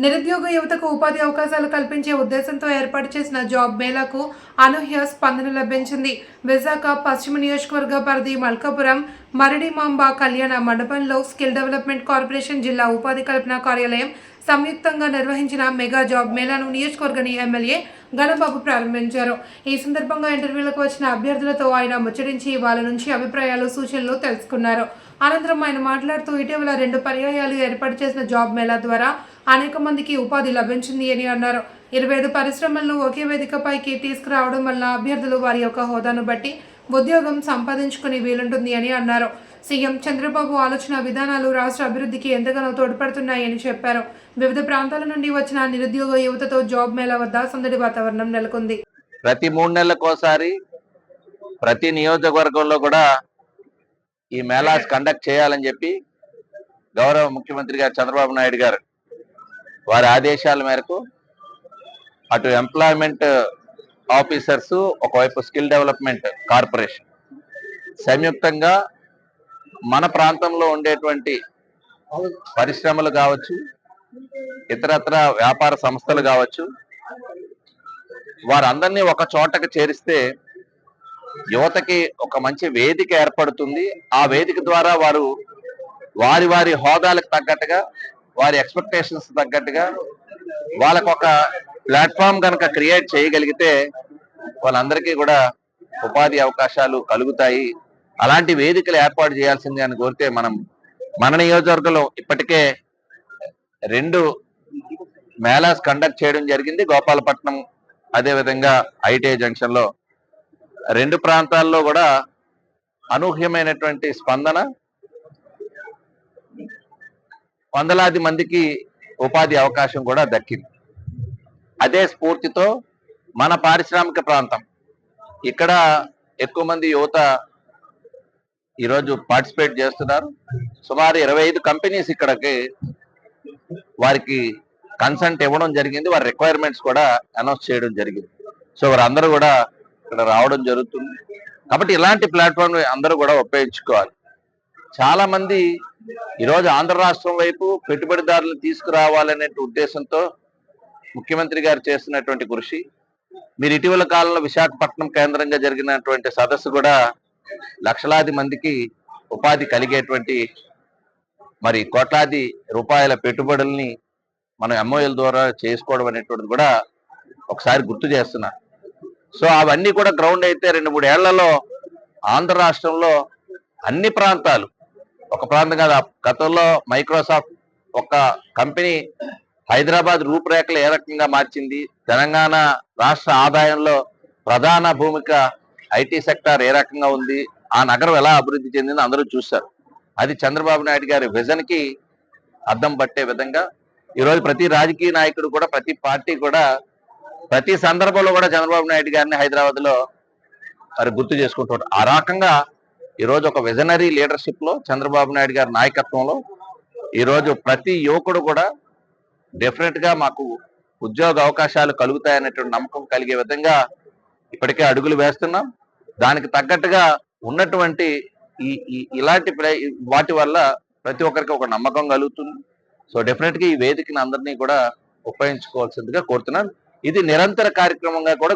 నిరుద్యోగ యువతకు ఉపాధి అవకాశాలు కల్పించే ఉద్దేశంతో ఏర్పాటు చేసిన జాబ్ మేళాకు అనూహ్య స్పందన లభించింది. విశాఖ పశ్చిమ నియోజకవర్గ పరిధి మల్కాపురం మరిడిమాంబ కళ్యాణ మండపంలో స్కిల్ డెవలప్మెంట్ కార్పొరేషన్ జిల్లా ఉపాధి కల్పన కార్యాలయం సంయుక్తంగా నిర్వహించిన మెగా జాబ్ మేళాను నియోజకవర్గ ఎమ్మెల్యే గణబాబు ప్రారంభించారు. ఈ సందర్భంగా ఇంటర్వ్యూలకు వచ్చిన అభ్యర్థులతో ఆయన ముచ్చరించి వాళ్ళ నుంచి అభిప్రాయాలు, సూచనలు తెలుసుకున్నారు. అనంతరం ఆయన మాట్లాడుతూ ఇటీవల 2 పర్యాయాలు ఏర్పాటు చేసిన జాబ్ మేళా ద్వారా అనేక మందికి ఉపాధి లభించింది అని అన్నారు. 25 పరిశ్రమలను ఒకే వేదికపైకి తీసుకురావడం వల్ల అభ్యర్థులు వారి యొక్క హోదాను బట్టి ఉద్యోగం సంపాదించుకుని వీలుంటుంది అని అన్నారు. సీఎం చంద్రబాబు ఆలోచన విధానాలు రాష్ట్ర అభివృద్ధికి ఎంతగానో తోడ్పడుతున్నాయని చెప్పారు. వివిధ ప్రాంతాల నుండి వచ్చిన నిరుద్యోగ యువతతో జాబ్ మేళా వద్ద సందడి వాతావరణం నెలకొంది. ప్రతి 3 నెలలకోసారి ప్రతి నియోజకవర్గంలో కూడా ఈ మేళాస్ కండక్ట్ చేయాలని చెప్పి గౌరవ ముఖ్యమంత్రి గారు చంద్రబాబు నాయుడు గారు వారి ఆదేశాల మేరకు అటు ఎంప్లాయ్మెంట్ ఆఫీసర్స్, ఒకవైపు స్కిల్ డెవలప్మెంట్ కార్పొరేషన్ సంయుక్తంగా మన ప్రాంతంలో ఉండేటువంటి పరిశ్రమలు కావచ్చు, ఇతరత్ర వ్యాపార సంస్థలు కావచ్చు, వారందరినీ ఒక చోటకి చేరిస్తే యువతకి ఒక మంచి వేదిక ఏర్పడుతుంది. ఆ వేదిక ద్వారా వారు వారి వారి హోదాలకు తగ్గట్టుగా, వారి ఎక్స్పెక్టేషన్స్ తగ్గట్టుగా వాళ్ళకు ఒక ప్లాట్ఫామ్ కనుక క్రియేట్ చేయగలిగితే వాళ్ళందరికీ కూడా ఉపాధి అవకాశాలు కలుగుతాయి. అలాంటి వేదికలు ఏర్పాటు చేయాల్సింది అని కోరితే మన నియోజకవర్గంలో ఇప్పటికే 2 మేళాస్ కండక్ట్ చేయడం జరిగింది. గోపాలపట్నం, అదేవిధంగా ఐటీఐ జంక్షన్ లో 2 ప్రాంతాల్లో కూడా అనూహ్యమైనటువంటి స్పందన, వందలాది మందికి ఉపాధి అవకాశం కూడా దక్కింది. అదే స్ఫూర్తితో మన పారిశ్రామిక ప్రాంతం ఇక్కడ ఎక్కువ మంది యువత ఈరోజు పార్టిసిపేట్ చేస్తున్నారు. సుమారు 25 కంపెనీస్ ఇక్కడికి వారికి కన్సెంట్ ఇవ్వడం జరిగింది. వారి రిక్వైర్మెంట్స్ కూడా అనౌన్స్ చేయడం జరిగింది. సో వారందరూ కూడా ఇక్కడ రావడం జరుగుతుంది. కాబట్టి ఇలాంటి ప్లాట్ఫామ్ అందరూ కూడా ఉపయోగించుకోవాలి. చాలా మంది ఈరోజు ఆంధ్ర రాష్ట్రం వైపు పెట్టుబడిదారులు తీసుకురావాలనే ఉద్దేశంతో ముఖ్యమంత్రి గారు చేస్తున్నటువంటి కృషి, మీరు ఇటీవల కాలంలో విశాఖపట్నం కేంద్రంగా జరిగినటువంటి సదస్సు కూడా లక్షలాది మందికి ఉపాధి కలిగేటువంటి మరి కోట్లాది రూపాయల పెట్టుబడుల్ని మనం ఎంఓఎల్ ద్వారా చేసుకోవడం అనేటువంటిది కూడా ఒకసారి గుర్తు చేస్తున్నారు. సో అవన్నీ కూడా గ్రౌండ్ అయితే 2-3 ఏళ్లలో ఆంధ్ర రాష్ట్రంలో అన్ని ప్రాంతాలు, ఒక ప్రాంతం కాదు, గతంలో మైక్రోసాఫ్ట్ ఒక కంపెనీ హైదరాబాద్ రూపురేఖలు ఏ రకంగా మార్చింది, తెలంగాణ రాష్ట్ర ఆదాయంలో ప్రధాన భూమిక ఐటీ సెక్టార్ ఏ రకంగా ఉంది, ఆ నగరం ఎలా అభివృద్ధి చెందిందో అందరూ చూశారు. అది చంద్రబాబు నాయుడు గారి విజన్ కి అద్దం పట్టే విధంగా ఈరోజు ప్రతి రాజకీయ నాయకుడు కూడా, ప్రతి పార్టీ కూడా, ప్రతి సందర్భంలో కూడా చంద్రబాబు నాయుడు గారిని హైదరాబాద్ లో మరి గుర్తు చేసుకుంటారు. ఆ రకంగా ఈరోజు ఒక విజనరీ లీడర్షిప్ లో చంద్రబాబు నాయుడు గారి నాయకత్వంలో ఈరోజు ప్రతి యువకుడు కూడా డెఫినెట్ గా మాకు ఉద్యోగ అవకాశాలు కలుగుతాయనేటువంటి నమ్మకం కలిగే విధంగా ఇప్పటికే అడుగులు వేస్తున్నాం. దానికి తగ్గట్టుగా ఉన్నటువంటి ఇలాంటి వాటి వల్ల ప్రతి ఒక్కరికి ఒక నమ్మకం కలుగుతుంది. సో డెఫినెట్ గా ఈ వేదికను అందరినీ కూడా ఉపయోగించుకోవాల్సిందిగా కోరుతున్నాను. ఇది నిరంతర కార్యక్రమంగా కూడా